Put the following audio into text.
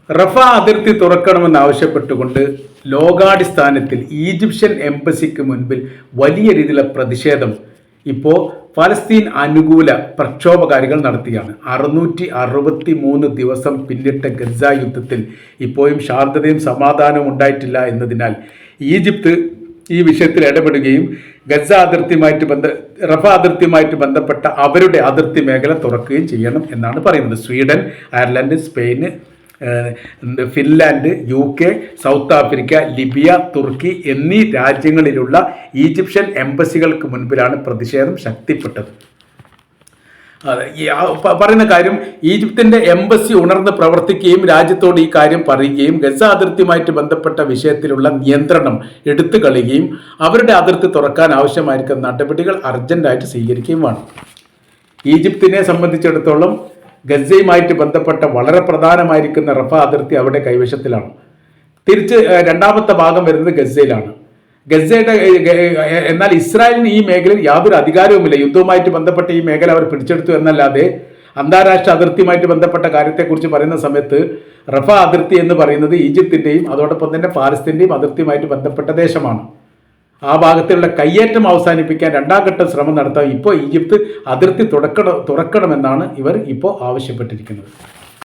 റഫ അതിർത്തി തുറക്കണമെന്നാവശ്യപ്പെട്ടുകൊണ്ട് ലോകാടിസ്ഥാനത്തിൽ ഈജിപ്ഷ്യൻ എംബസിക്ക് മുൻപിൽ വലിയ രീതിയിലുള്ള പ്രതിഷേധം ഇപ്പോൾ ഫലസ്തീൻ അനുകൂല പ്രക്ഷോഭകാരികൾ നടത്തിയാണ്. 663 ദിവസം പിന്നിട്ട ഗസ യുദ്ധത്തിൽ ഇപ്പോഴും ശാന്തതയും സമാധാനവും ഉണ്ടായിട്ടില്ല എന്നതിനാൽ ഈജിപ്ത് ഈ വിഷയത്തിൽ ഇടപെടുകയും ഗസ റഫ അതിർത്തിയുമായിട്ട് ബന്ധപ്പെട്ട അവരുടെ അതിർത്തി മേഖല തുറക്കുകയും ചെയ്യണം എന്നാണ് പറയുന്നത്. Sweden, Ireland, Spain, Finland, UK, South Africa, Libya, തുർക്കി എന്നീ രാജ്യങ്ങളിലുള്ള ഈജിപ്ഷ്യൻ എംബസികൾക്ക് മുൻപിലാണ് പ്രതിഷേധം ശക്തിപ്പെട്ടത്. പറയുന്ന കാര്യം, ഈജിപ്തിൻ്റെ എംബസി ഉണർന്ന് പ്രവർത്തിക്കുകയും രാജ്യത്തോട് ഈ കാര്യം പറയുകയും ഗസ അതിർത്തിയുമായിട്ട് ബന്ധപ്പെട്ട വിഷയത്തിലുള്ള നിയന്ത്രണം എടുത്തു കളയുകയും അവരുടെ അതിർത്തി തുറക്കാൻ ആവശ്യമായിരിക്കുന്ന നടപടികൾ അർജന്റായിട്ട് സ്വീകരിക്കുകയും വേണം. ഈജിപ്തിനെ സംബന്ധിച്ചിടത്തോളം ഗസയുമായിട്ട് ബന്ധപ്പെട്ട വളരെ പ്രധാനമായിരിക്കുന്ന റഫ അതിർത്തി അവിടെ കൈവശത്തിലാണ്. തിരിച്ച് രണ്ടാമത്തെ ഭാഗം വരുന്നത് ഗസയിലാണ്. എന്നാൽ ഇസ്രായേലിന് ഈ മേഖലയിൽ യാതൊരു അധികാരവുമില്ല. യുദ്ധവുമായിട്ട് ബന്ധപ്പെട്ട ഈ മേഖല അവർ പിടിച്ചെടുത്തു എന്നല്ലാതെ അന്താരാഷ്ട്ര അതിർത്തിയുമായിട്ട് ബന്ധപ്പെട്ട കാര്യത്തെക്കുറിച്ച് പറയുന്ന സമയത്ത് റഫ അതിർത്തി എന്ന് പറയുന്നത് ഈജിപ്തിൻ്റെയും അതോടൊപ്പം തന്നെ പാലസ്തീൻ്റെയും അതിർത്തിയുമായിട്ട് ബന്ധപ്പെട്ട ദേശമാണ്. ആ ഭാഗത്തുള്ള കയ്യേറ്റം അവസാനിപ്പിക്കാൻ രണ്ടാം ഘട്ട ശ്രമം നടത്താൻ ഇപ്പോൾ ഈജിപ്ത് അതിർത്തി തുറക്കണമെന്നാണ് ഇവർ ഇപ്പോൾ ആവശ്യപ്പെട്ടിരിക്കുന്നത്.